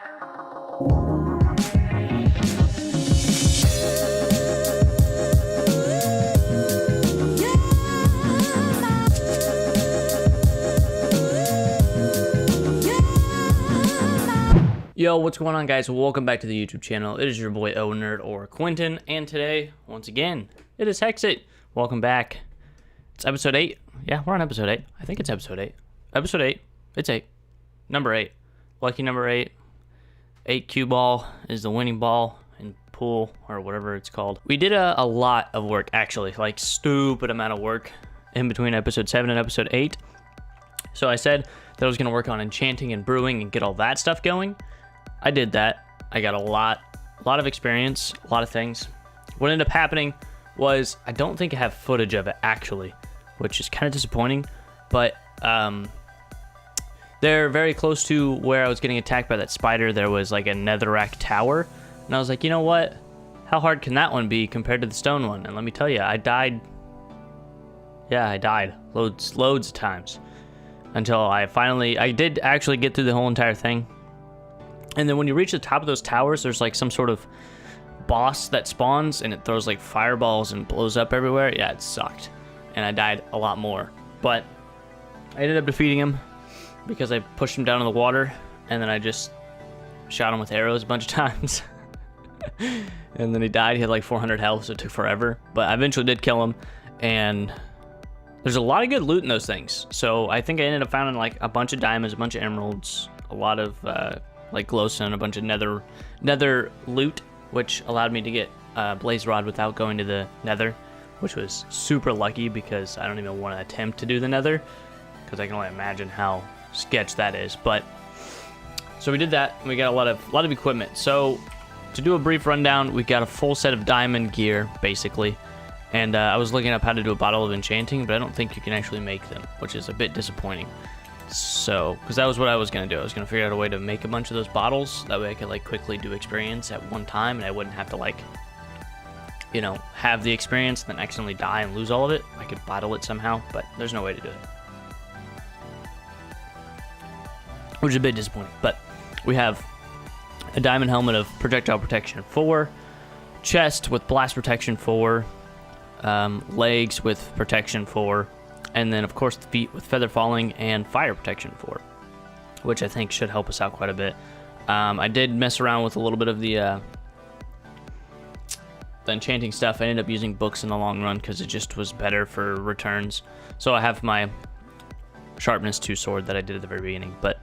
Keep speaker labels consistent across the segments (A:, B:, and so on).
A: Yo, what's going on, guys? Welcome back to the YouTube channel. It is your boy O-Nerd or Quentin, and today, once again, it is Hexxit. Welcome back. It's episode 8. Yeah, we're on episode 8. I think it's episode 8. Episode 8. It's 8. Number 8. Lucky number 8. 8 cue ball is the winning ball in pool, or whatever it's called. We did a lot of work, actually, like stupid amount of work in between episode 7 and episode 8. So I said that I was going to work on enchanting and brewing and get all that stuff going. I did that. I got a lot of experience, a lot of things. What ended up happening was I don't think I have footage of it actually, which is kind of disappointing, but they're very close to where I was getting attacked by that spider. There was like a netherrack tower, and I was like, you know what? How hard can that one be compared to the stone one? And let me tell you, I died. Yeah, I died loads of times until I did actually get through the whole entire thing. And then when you reach the top of those towers, there's like some sort of boss that spawns and it throws like fireballs and blows up everywhere. Yeah, it sucked. And I died a lot more. But I ended up defeating him because I pushed him down in the water and then I just shot him with arrows a bunch of times. And then he died. He had like 400 health, so it took forever. But I eventually did kill him. And there's a lot of good loot in those things. So I think I ended up finding like a bunch of diamonds, a bunch of emeralds, a lot of like glowstone, a bunch of nether loot, which allowed me to get blaze rod without going to the nether, which was super lucky because I don't even want to attempt to do the nether because I can only imagine how sketch that is. But so we did that, and we got a lot of equipment. So to do a brief rundown, we got a full set of diamond gear basically, and I was looking up how to do a bottle of enchanting, but I don't think you can actually make them, which is a bit disappointing. So, because that was what I was going to do. I was going to figure out a way to make a bunch of those bottles. That way I could, like, quickly do experience at one time, and I wouldn't have to, like, you know, have the experience and then accidentally die and lose all of it. I could bottle it somehow, but there's no way to do it. Which is a bit disappointing. But we have a diamond helmet of projectile protection 4, chest with blast protection 4, legs with protection 4, and then, of course, the feet with feather falling and fire protection 4, which I think should help us out quite a bit. I did mess around with a little bit of the enchanting stuff. I ended up using books in the long run because it just was better for returns. So I have my sharpness 2 sword that I did at the very beginning. But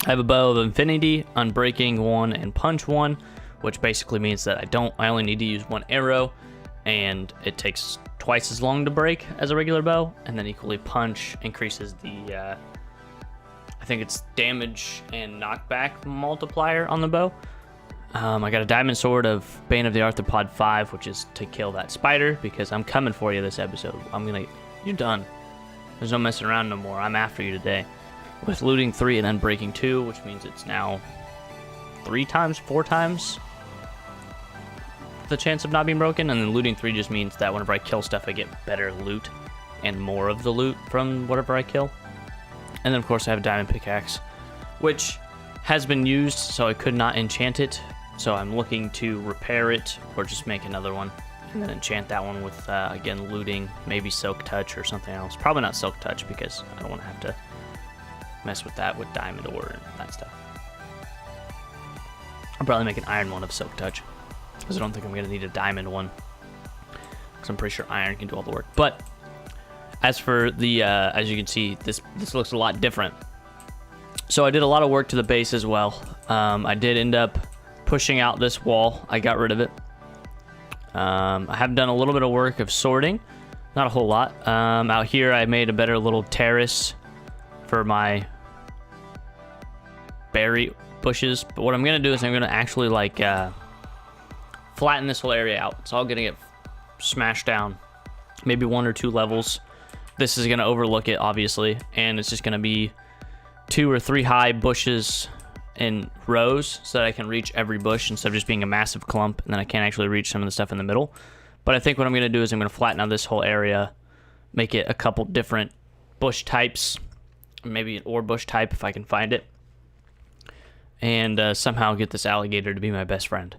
A: I have a bow of infinity, unbreaking 1, and punch 1, which basically means that I only need to use 1 arrow, and it takes twice as long to break as a regular bow, and then equally punch increases the I think it's damage and knockback multiplier on the bow. I got a diamond sword of Bane of the Arthropod 5, which is to kill that spider, because I'm coming for you this episode. You're done. There's no messing around no more. I'm after you today. With looting 3 and unbreaking 2, which means it's now 4 times the chance of not being broken, and then looting 3 just means that whenever I kill stuff I get better loot and more of the loot from whatever I kill. And then of course I have a diamond pickaxe, which has been used, so I could not enchant it, so I'm looking to repair it or just make another one and then enchant that one with again looting, maybe silk touch or something else. Probably not silk touch because I don't want to have to mess with that with diamond ore and that stuff. I'll probably make an iron one of silk touch, because I don't think I'm going to need a diamond one, because I'm pretty sure iron can do all the work. But as for the, as you can see, this looks a lot different. So I did a lot of work to the base as well. I did end up pushing out this wall. I got rid of it. I have done a little bit of work of sorting, not a whole lot. Out here I made a better little terrace for my berry bushes. But what I'm going to do is I'm going to actually like flatten this whole area out. It's all going to get smashed down, maybe 1 or 2 levels. This is going to overlook it, obviously, and it's just going to be 2 or 3 high bushes in rows so that I can reach every bush instead of just being a massive clump, and then I can't actually reach some of the stuff in the middle. But I think what I'm going to do is I'm going to flatten out this whole area, make it a couple different bush types, maybe an ore bush type if I can find it. and somehow get this alligator to be my best friend.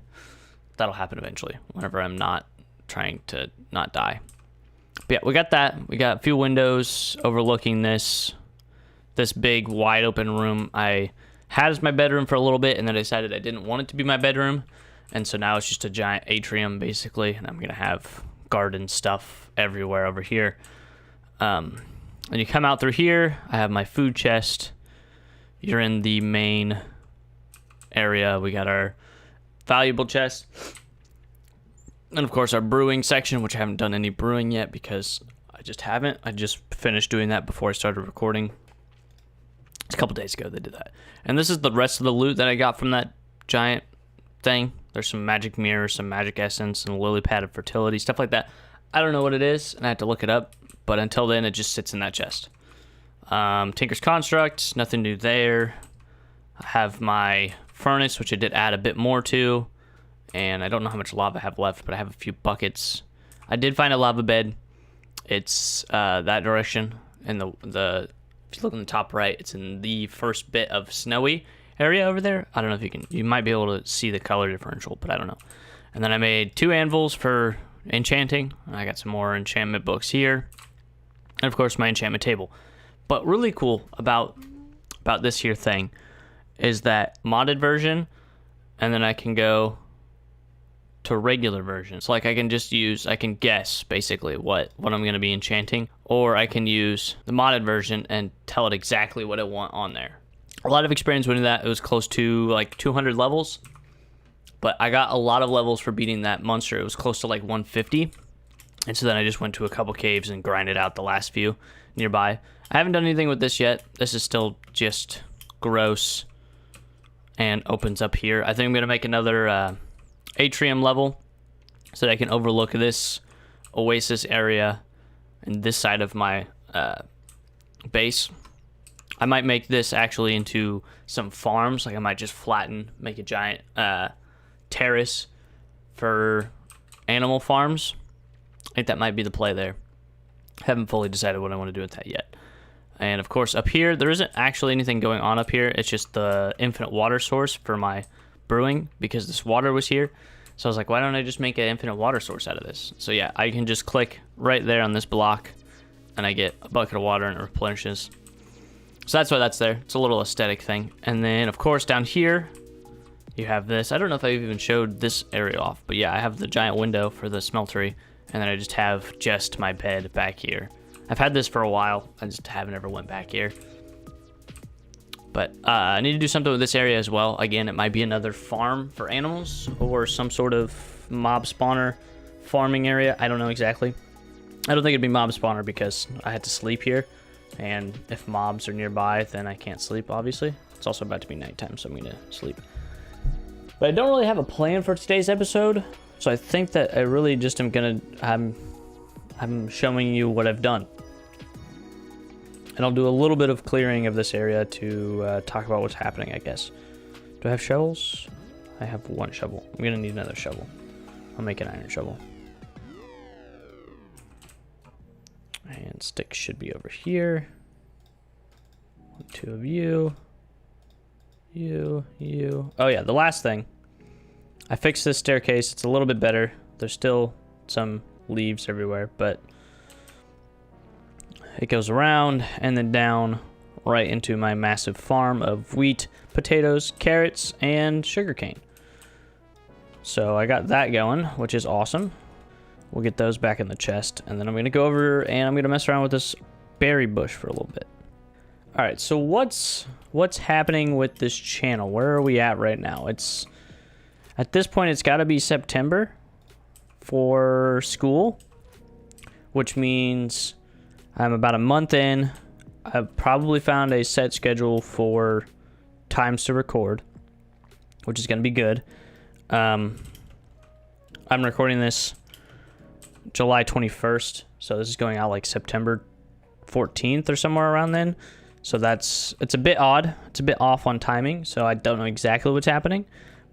A: That'll happen eventually, whenever I'm not trying to not die. But yeah, we got that. We got a few windows overlooking this big wide open room. I had as my bedroom for a little bit, and then I decided I didn't want it to be my bedroom, and so now it's just a giant atrium basically, and I'm gonna have garden stuff everywhere over here. And you come out through here. I have my food chest. You're in the main area. We got our valuable chest, and of course our brewing section, which I haven't done any brewing yet because I just haven't. I just finished doing that before I started recording. A couple days ago they did that. And this is the rest of the loot that I got from that giant thing. There's some magic mirrors, some magic essence, and a lily pad of fertility, stuff like that. I don't know what it is, and I have to look it up, but until then it just sits in that chest. Tinker's Construct, nothing new there. I have my furnace, which I did add a bit more to, and I don't know how much lava I have left, but I have a few buckets. I did find a lava bed. It's that direction, and the if you look in the top right, it's in the first bit of snowy area over there. I don't know if you might be able to see the color differential, but I don't know. And then I made 2 anvils for enchanting. I got some more enchantment books here, and of course my enchantment table. But really cool about this here thing is that modded version, and then I can go to regular version. So like I can guess basically what I'm going to be enchanting, or I can use the modded version and tell it exactly what I want on there. A lot of experience with that. It was close to like 200 levels, but I got a lot of levels for beating that monster. It was close to like 150, and so then I just went to a couple caves and grinded out the last few nearby. I haven't done anything with this yet. This is still just gross and opens up here. I think I'm going to make another atrium level so that I can overlook this oasis area and this side of my base. I might make this actually into some farms. Like I might just make a giant terrace for animal farms. I think that might be the play there. Haven't fully decided what I want to do with that yet. And of course up here, there isn't actually anything going on up here. It's just the infinite water source for my brewing because this water was here. So I was like, why don't I just make an infinite water source out of this? So yeah, I can just click right there on this block and I get a bucket of water and it replenishes. So that's why that's there. It's a little aesthetic thing. And then of course down here, you have this. I don't know if I've even showed this area off, but yeah, I have the giant window for the smeltery, and then I just have my bed back here. I've had this for a while. I just haven't ever went back here. But I need to do something with this area as well. Again, it might be another farm for animals or some sort of mob spawner farming area. I don't know exactly. I don't think it'd be mob spawner because I had to sleep here. And if mobs are nearby, then I can't sleep, obviously. It's also about to be nighttime, so I'm going to sleep. But I don't really have a plan for today's episode. So I think that I really just am going to... I'm showing you what I've done. And I'll do a little bit of clearing of this area to talk about what's happening, I guess. Do I have shovels? I have 1 shovel. I'm going to need another shovel. I'll make an iron shovel. And sticks should be over here. 1, 2 of you. You. Oh yeah, the last thing. I fixed this staircase. It's a little bit better. There's still some leaves everywhere, but it goes around and then down right into my massive farm of wheat, potatoes, carrots, and sugarcane. So I got that going, which is awesome. We'll get those back in the chest, and then I'm going to go over and I'm going to mess around with this berry bush for a little bit. All right, so what's happening with this channel? Where are we at right now? It's at this point, it's got to be September for school, which means I'm about a month in. I've probably found a set schedule for times to record, which is going to be good. I'm recording this July 21st, so this is going out like September 14th or somewhere around then. So it's a bit odd. It's a bit off on timing, so I don't know exactly what's happening,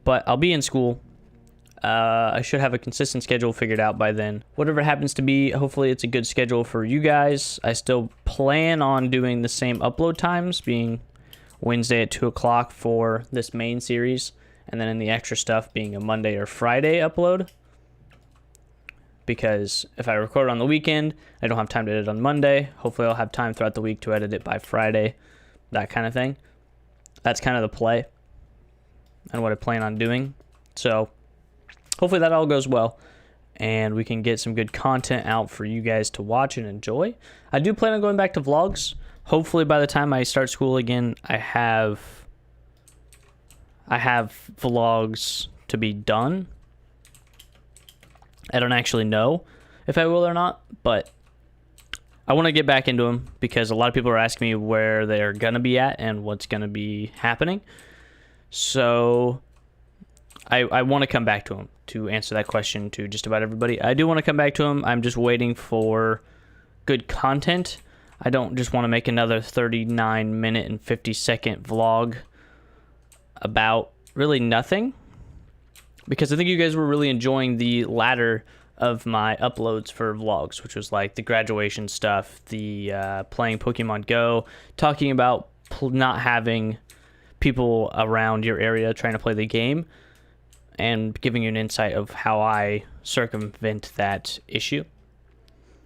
A: but I'll be in school. I should have a consistent schedule figured out by then. Whatever happens to be, hopefully it's a good schedule for you guys. I still plan on doing the same upload times, being Wednesday at 2 o'clock for this main series, and then in the extra stuff being a Monday or Friday upload. Because if I record on the weekend, I don't have time to edit on Monday. Hopefully I'll have time throughout the week to edit it by Friday, that kind of thing. That's kind of the play and what I plan on doing. So hopefully that all goes well and we can get some good content out for you guys to watch and enjoy. I do plan on going back to vlogs. Hopefully by the time I start school again, I have vlogs to be done. I don't actually know if I will or not, but I want to get back into them because a lot of people are asking me where they're going to be at and what's going to be happening. So I want to come back to them to answer that question to just about everybody. I do want to come back to them. I'm just waiting for good content. I don't just want to make another 39-minute and 50-second vlog about really nothing, because I think you guys were really enjoying the latter of my uploads for vlogs, which was like the graduation stuff, the playing Pokemon Go, talking about not having people around your area trying to play the game, and giving you an insight of how I circumvent that issue.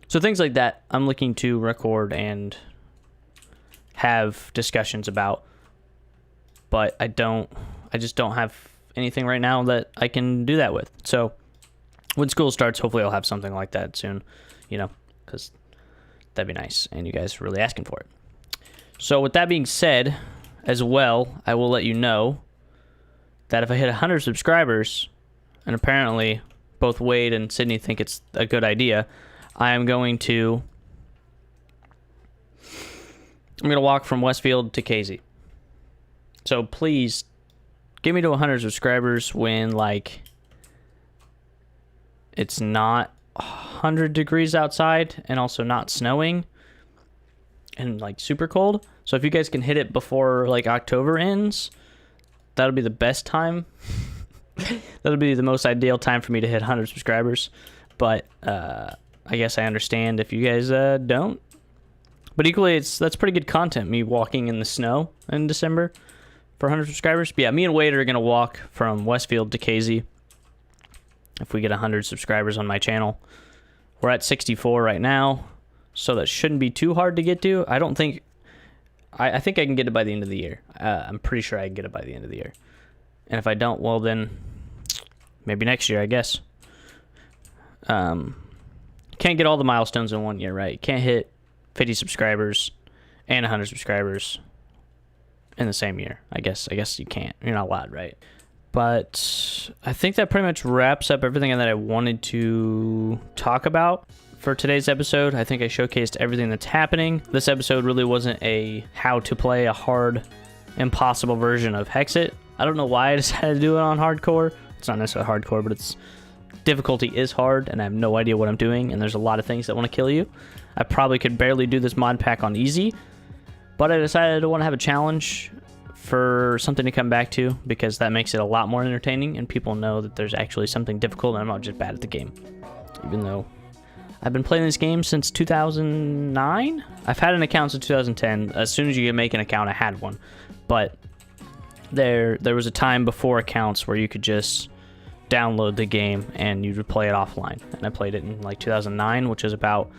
A: So things like that I'm looking to record and have discussions about, but I just don't have anything right now that I can do that with. So when school starts, hopefully I'll have something like that soon, because that'd be nice, and you guys are really asking for it. So with that being said, as well, I will let you know that if I hit 100 subscribers, and apparently both Wade and Sydney think it's a good idea, I'm going to walk from Westfield to Casey. So please get me to 100 subscribers when it's not 100 degrees outside and also not snowing and super cold. So if you guys can hit it before October ends, that'll be the best time. That'll be the most ideal time for me to hit 100 subscribers. But I guess I understand if you guys don't. But equally, that's pretty good content, me walking in the snow in December for 100 subscribers. But yeah, me and Wade are going to walk from Westfield to Casey if we get 100 subscribers on my channel. We're at 64 right now, so that shouldn't be too hard to get to. I think I can get it by the end of the year. I'm pretty sure I can get it by the end of the year. And if I don't, well then, maybe next year, I guess. Can't get all the milestones in 1 year, right? Can't hit 50 subscribers and 100 subscribers in the same year. I guess you can't. You're not allowed, right? But I think that pretty much wraps up everything that I wanted to talk about for today's episode. I think I showcased everything that's happening. This episode really wasn't a how to play a hard, impossible version of Hexxit. I don't know why I decided to do it on hardcore. It's not necessarily hardcore, but it's difficulty is hard, and I have no idea what I'm doing, and there's a lot of things that want to kill you. I probably could barely do this mod pack on easy, but I decided to want to have a challenge for something to come back to, because that makes it a lot more entertaining, and people know that there's actually something difficult, and I'm not just bad at the game. Even though I've been playing this game since 2009? I've had an account since 2010. As soon as you can make an account, I had one. But there was a time before accounts where you could just download the game and you would play it offline. And I played it in 2009, which is about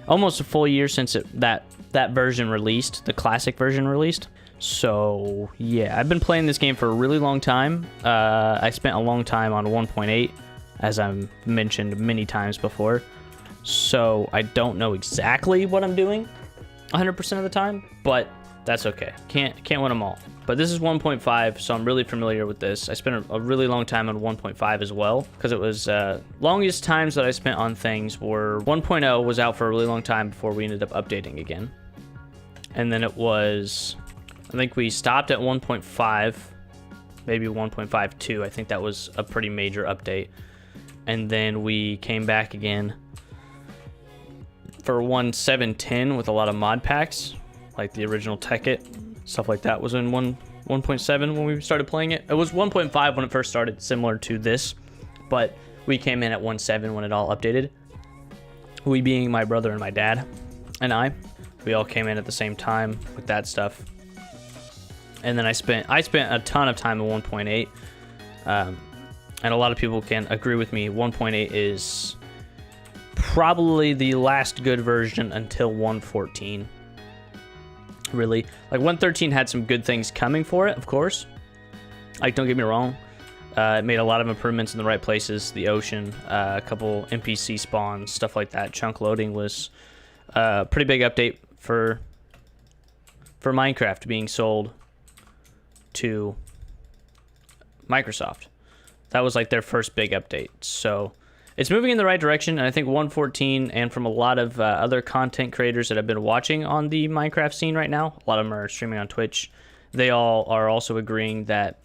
A: almost a full year since that version released, the classic version released. So yeah, I've been playing this game for a really long time. I spent a long time on 1.8, as I've mentioned many times before. So I don't know exactly what I'm doing 100% of the time, but that's okay. Can't win them all. But this is 1.5, so I'm really familiar with this. I spent a really long time on 1.5 as well, because it was longest times that I spent on things were 1.0 was out for a really long time before we ended up updating again. And then it was, I think we stopped at 1.5, maybe 1.52. I think that was a pretty major update. And then we came back again for 1.7.10 with a lot of mod packs, like the original Hexxit, stuff like that was in 1.7 when we started playing it. It was 1.5 when it first started, similar to this, but we came in at 1.7 when it all updated. We being my brother and my dad and I, we all came in at the same time with that stuff. And then I spent a ton of time in 1.8, and a lot of people can agree with me. 1.8 is probably the last good version until 1.14. Really, like 1.13 had some good things coming for it, of course. Like, don't get me wrong, it made a lot of improvements in the right places. The ocean, a couple NPC spawns, stuff like that. Chunk loading was a pretty big update for Minecraft being sold to Microsoft. That was like their first big update. So it's moving in the right direction, and I think 1.14, and from a lot of other content creators that I've been watching on the Minecraft scene right now, a lot of them are streaming on Twitch, they all are also agreeing that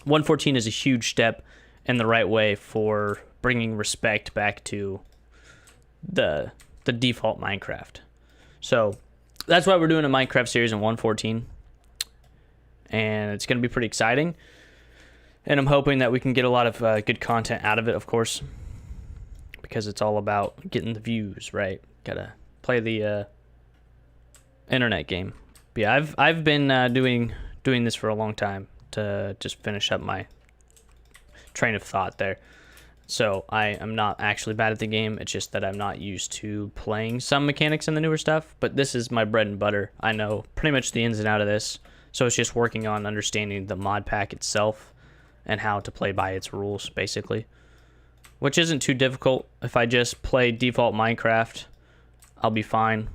A: 1.14 is a huge step in the right way for bringing respect back to the default Minecraft. So that's why we're doing a Minecraft series in 1.14, and it's going to be pretty exciting, and I'm hoping that we can get a lot of good content out of it, of course, because it's all about getting the views, right? Gotta play the internet game. But yeah, I've been doing this for a long time to just finish up my train of thought there. So I am not actually bad at the game. It's just that I'm not used to playing some mechanics in the newer stuff. But this is my bread and butter. I know pretty much the ins and outs of this. So it's just working on understanding the mod pack itself and how to play by its rules, basically. Which isn't too difficult. If I just play default Minecraft, I'll be fine.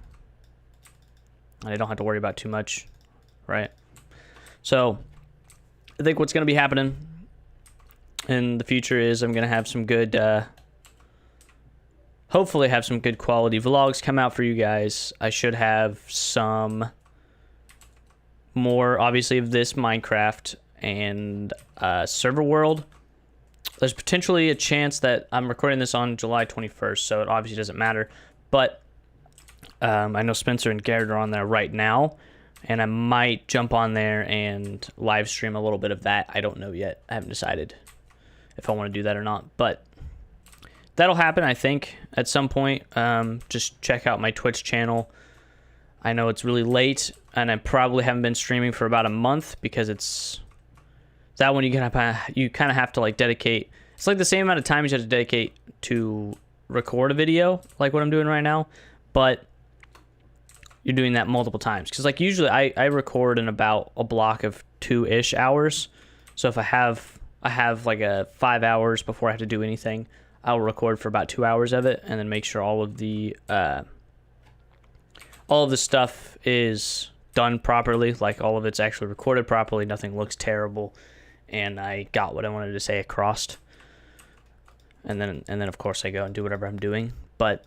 A: I don't have to worry about too much, right? So I think what's going to be happening in the future is I'm going to have some good, hopefully have some good quality vlogs come out for you guys. I should have some more, obviously, of this Minecraft and server world. There's potentially a chance that I'm recording this on July 21st, so it obviously doesn't matter. But I know Spencer and Garrett are on there right now, and I might jump on there and live stream a little bit of that. I don't know yet. I haven't decided if I want to do that or not, but that'll happen, I think, at some point. Just check out my Twitch channel. I know it's really late, and I probably haven't been streaming for about a month because it's that one you kind of have to like dedicate. It's like the same amount of time you have to dedicate to record a video, like what I'm doing right now, but you're doing that multiple times. Because like usually I record in about a block of 2-ish hours. So if I have like a 5 hours before I have to do anything, I'll record for about 2 hours of it, and then make sure all of the stuff is done properly, like all of it's actually recorded properly, nothing looks terrible, and I got what I wanted to say across. And then of course I go and do whatever I'm doing. But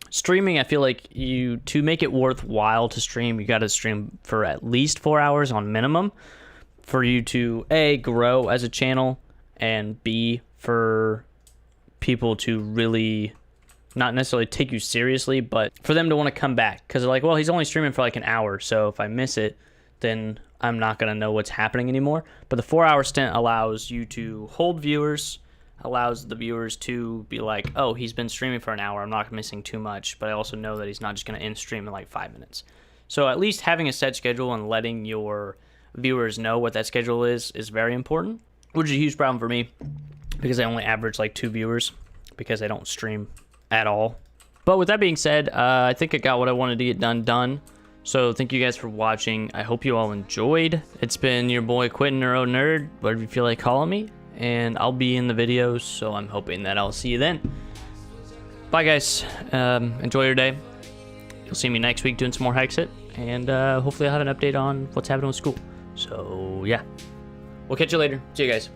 A: streaming, I feel like to make it worthwhile to stream, you got to stream for at least 4 hours on minimum for you to A, grow as a channel, and B, for people to really not necessarily take you seriously, but for them to want to come back, because they're like, well, he's only streaming for like an hour, so if I miss it, then I'm not going to know what's happening anymore. But the 4-hour stint allows you to hold viewers, allows the viewers to be like, oh, he's been streaming for an hour, I'm not missing too much, but I also know that he's not just going to end stream in like 5 minutes. So at least having a set schedule and letting your viewers know what that schedule is very important, which is a huge problem for me because I only average like 2 viewers because I don't stream at all. But with that being said, I think I got what I wanted to get done. So thank you guys for watching. I hope you all enjoyed. It's been your boy Quentin Neuro Nerd, whatever you feel like calling me, and I'll be in the videos, so I'm hoping that I'll see you then. Bye guys, enjoy your day. You'll see me next week doing some more Hexxit, and hopefully I'll have an update on what's happening with school. So yeah, we'll catch you later. See you guys.